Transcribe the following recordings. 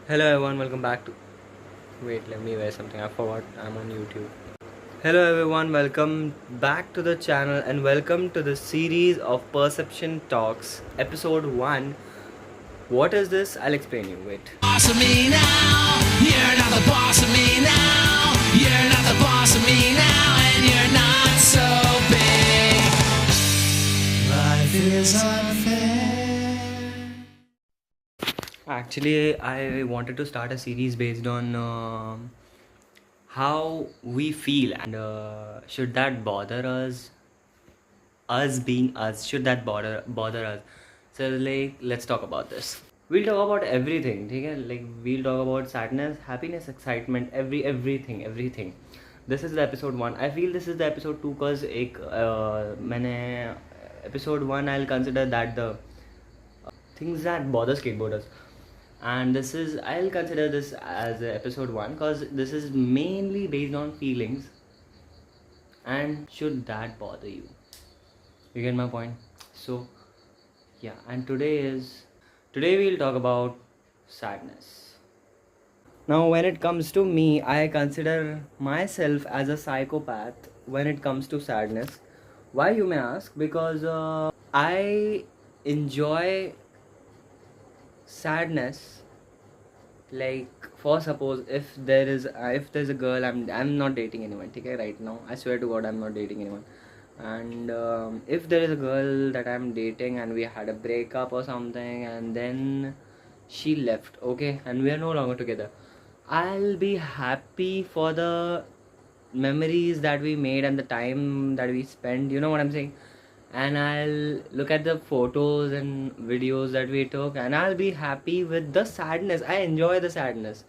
Hello everyone, welcome back to. Wait, let me wear something. I forgot I'm on YouTube. Hello everyone, welcome back to the channel and welcome to the series of Perception Talks, episode 1. What is this? I'll explain you. Wait. Boss of me now. You're not the boss of me now. You're not the boss of me now, and you're not so big. Life is unfair. Actually, I wanted to start a series based on how we feel and should that bother us? Us being us, should that bother us? So like, let's talk about this. We'll talk about everything, okay? Like we'll talk about sadness, happiness, excitement, everything. This is the episode 1. I feel this is the episode 2 because मैंने episode 1 I'll consider that the things that bother skateboarders, and this is I'll consider this as episode 1 because this is mainly based on feelings and should that bother you. You get my point? So yeah, and today we'll talk about sadness. Now when it comes to me, I consider myself as a psychopath when it comes to sadness. Why, you may ask? Because I enjoy sadness. Like, for suppose if there's a girl, I'm not dating anyone, okay, right now. I swear to God, I'm not dating anyone. And if there is a girl that I'm dating and we had a breakup or something, and then she left, okay, and we are no longer together, I'll be happy for the memories that we made and the time that we spent, you know what I'm saying? And I'll look at the photos and videos that we took, and I'll be happy with the sadness. I enjoy the sadness.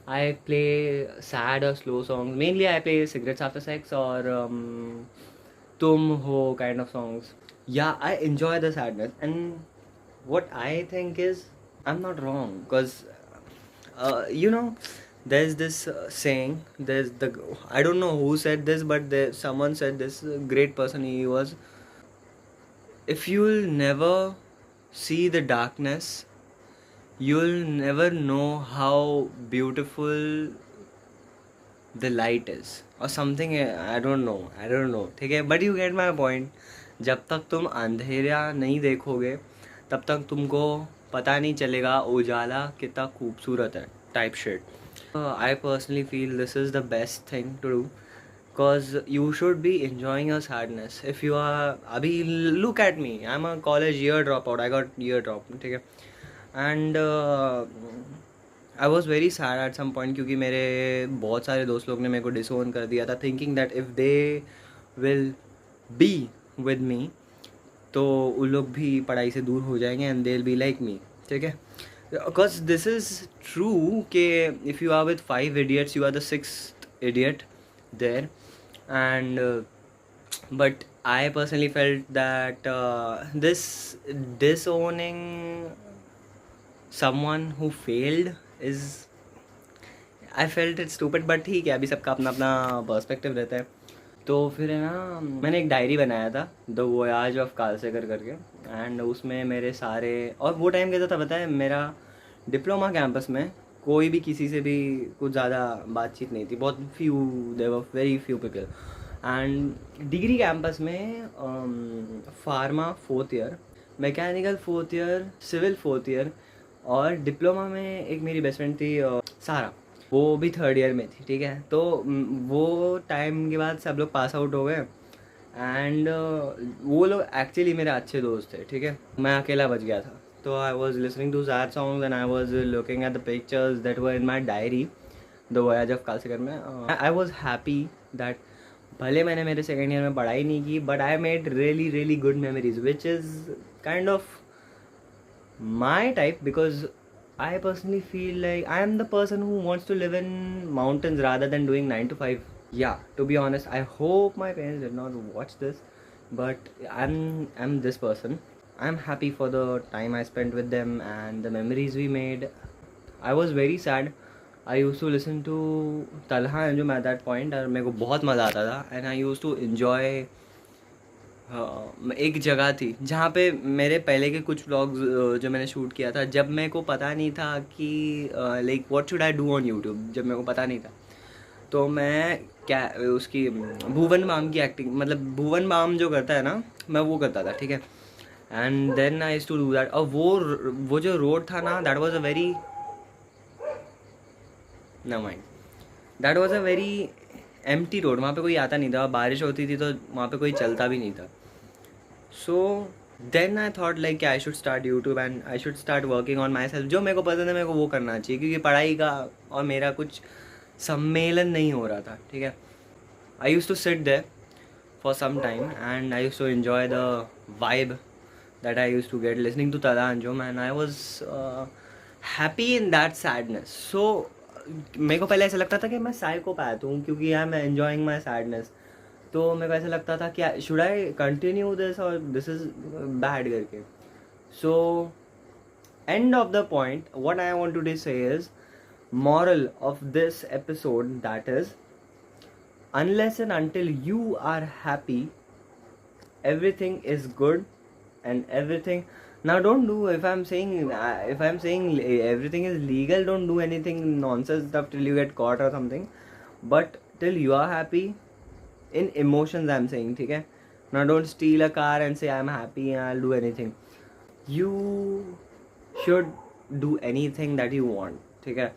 I play sad or slow songs. Mainly, I play Cigarettes After Sex or Tum Ho kind of songs. Yeah, I enjoy the sadness. And what I think is, I'm not wrong because, you know, there's this saying. I don't know who said this, but someone said this. Great person he was. If you'll never see the darkness, you'll never know how beautiful the light is or something. I don't know ठीक है, but you get my point. जब तक तुम अंधेरा नहीं देखोगे तब तक तुमको पता नहीं चलेगा उजाला कितना खूबसूरत है, type shit. I personally feel this is the best thing to do because you should be enjoying your sadness. If you are abhi, look at me, I'm a college year dropout. I got year drop, ठीक है. And I was very sad at some point क्योंकि मेरे बहुत सारे दोस्त लोग ने मेरे को डिसोन कर दिया था, thinking that if they will be with me तो उन लोग भी पढ़ाई से दूर हो जाएंगे and they will be like me, ठीक है. बिकॉज दिस इज़ ट्रू के if you are with 5 idiots you are the 6th idiot there. And but I personally felt that this disowning someone who failed is, I felt it stupid, but ठीक है, अभी सबका अपना अपना perspective रहता है. तो फिर है ना, मैंने एक डायरी बनाया था द वोयाज ऑफ कालसेकर करके, एंड उसमें मेरे सारे, और वो टाइम कैसा था पता है, मेरा डिप्लोमा कैंपस में कोई भी किसी से भी कुछ ज़्यादा बातचीत नहीं थी, बहुत few, there were very few people. And degree campus में pharma 4th year, mechanical 4th year, civil 4th year, और डिप्लोमा में एक मेरी बेस्ट फ्रेंड थी सारा, वो भी 3rd ईयर में थी, ठीक है. तो वो टाइम के बाद सब लोग पास आउट हो गए, एंड वो लोग एक्चुअली मेरे अच्छे दोस्त थे, ठीक है. मैं अकेला बच गया था. तो I was listening to sad songs and I was looking at the pictures that were in my diary the voyage of Kalsekar में. आई वॉज हैप्पी दैट भले मैंने मेरे 2nd ईयर में पढ़ाई नहीं की, but I made really really good memories which is kind of my type, because I personally feel like I am the person who wants to live in mountains rather than doing 9 to 5. Yeah, to be honest, I hope my parents did not watch this, but I'm this person. I'm happy for the time I spent with them and the memories we made. I was very sad. I used to listen to Talha Anjum at that point, और मेरे को बहुत मज़ा आता था, and I used to enjoy एक जगह थी जहाँ पे मेरे पहले के कुछ व्लॉग्स जो मैंने शूट किया था, जब मेरे को पता नहीं था कि like what should I do on YouTube, जब मेरे को पता नहीं था, तो मैं क्या उसकी भुवन बाम की एक्टिंग, मतलब भुवन बाम जो करता है ना, मैं वो करता था, ठीक है। And then I used to do that. और वो जो रोड था ना, that was a very, no mind, that was a very empty road, वहाँ पे कोई आता नहीं था, बारिश होती थी तो वहाँ पे कोई चलता भी नहीं था। So then I thought like I should start YouTube and I should start working on myself. जो मेरे को पसंद है मेरे को वो करना चाहिए, क्योंकि पढ़ाई का और मेरा कुछ सम्मेलन नहीं हो रहा था, ठीक है। I use to sit there for some time and I use to enjoy the vibe that I used to get listening to Tada Anjum, and I was happy in that sadness. So मेरे को पहले ऐसा लगता था कि मैं psychopath हूँ क्योंकि I am enjoying my sadness. तो मेरे को ऐसा लगता था कि शुड आई कंटिन्यू दिस और दिस इज बैड करके। So end of the point what I want to say is moral of this episode, that is, unless and until you are happy, everything is good and everything. Now don't do, if I'm saying everything is legal, don't do anything nonsense stuff till you get caught or something, but till you are happy in emotions, I'm saying, ठीक है. Now don't steal a car and say I'm happy and I'll do anything. You should do anything that you want, ठीक है.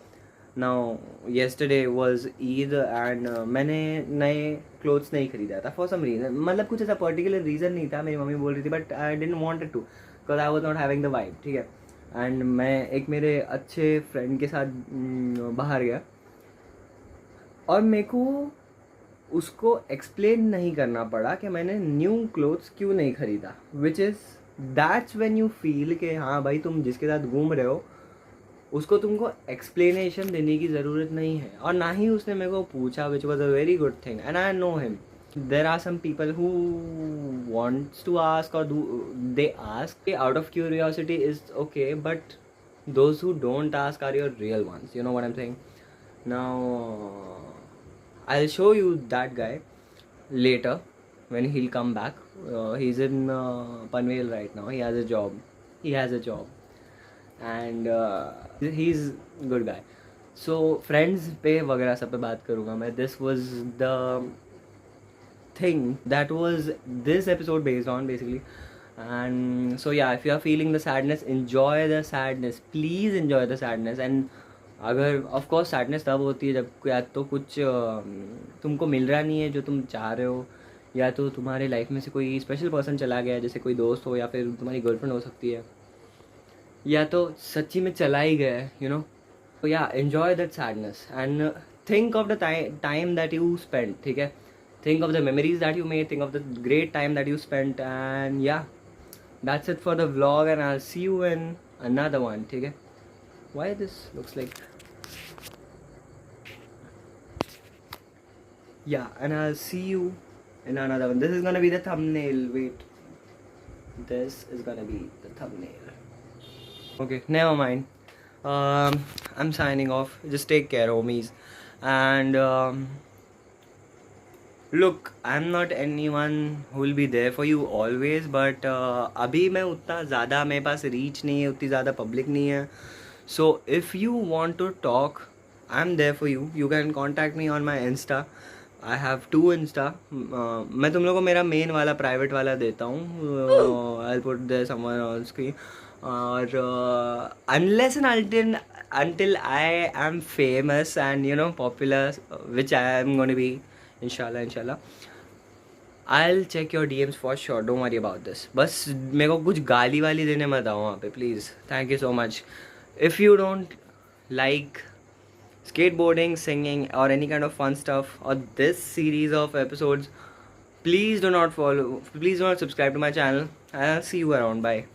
Now yesterday was Eid and मैंने नए clothes नहीं खरीदा था for some reason, मतलब कुछ ऐसा पर्टिकुलर रीज़न नहीं था, मेरी मम्मी बोल रही थी, but I didn't wanted to because I was not having the vibe, ठीक है. एंड मैं एक मेरे अच्छे फ्रेंड के साथ बाहर गया और मेरे को उसको एक्सप्लेन नहीं करना पड़ा कि मैंने न्यू क्लोथ्स क्यों नहीं खरीदा, which is that's when you feel कि हाँ भाई तुम जिसके साथ घूम रहे हो उसको तुमको एक्सप्लेनेशन देने की ज़रूरत नहीं है, और ना ही उसने मेरे को पूछा, which was a very good thing and I know him. There are some people who wants to ask or they ask out of curiosity is okay, but those who don't ask are your real ones. You know what I'm saying? Now I'll show you that guy later when he'll come back. He's in Panvel right now. He has a job and he's a good guy. So friends पे वगैरह सब पे बात करूँगा मैं. This was the thing that was this episode based on basically. And so yeah, if you are feeling the sadness, enjoy the sadness, please enjoy the sadness. And अगर of course sadness तब होती है जब या तो कुछ तुमको मिल रहा नहीं है जो तुम चाह रहे हो, या तो तुम्हारे लाइफ में से कोई स्पेशल पर्सन चला गया, जैसे कोई दोस्त हो या फिर तुम्हारी गर्लफ्रेंड हो सकती है, या तो सच्ची में चला ही गया है, you know. So yeah, enjoy that sadness and think of the time that you spent, ठीक है. Think of the memories that you made, think of the great time that you spent, and yeah, that's it for the vlog, and I'll see you in another one, ठीक है. Why this looks like, yeah, and I'll see you in another one. This is gonna be the thumbnail, wait, this is gonna be the thumbnail. Okay, never mind. I'm signing off. Just take care, homies, and look, I'm not anyone who will be there for you always, but अभी मैं उतना ज़्यादा मेरे पास reach नहीं है, उतनी ज़्यादा public नहीं है. So if you want to talk, I'm there for you. You can contact me on my Insta. I have 2 Insta. मैं तुम लोगों को मेरा मेन वाला प्राइवेट वाला देता हूँ. I'll put there somewhere on screen. और unless and until I am famous and you know popular, which I am going to be, inshallah, I'll check your DMs for sure. Don't worry about this. बस मेरे को कुछ गाली वाली देने मत आओ वहाँ पे, please. Thank you so much. If you don't like skateboarding, singing, or any kind of fun stuff, or this series of episodes, please do not subscribe to my channel. I'll see you around. Bye.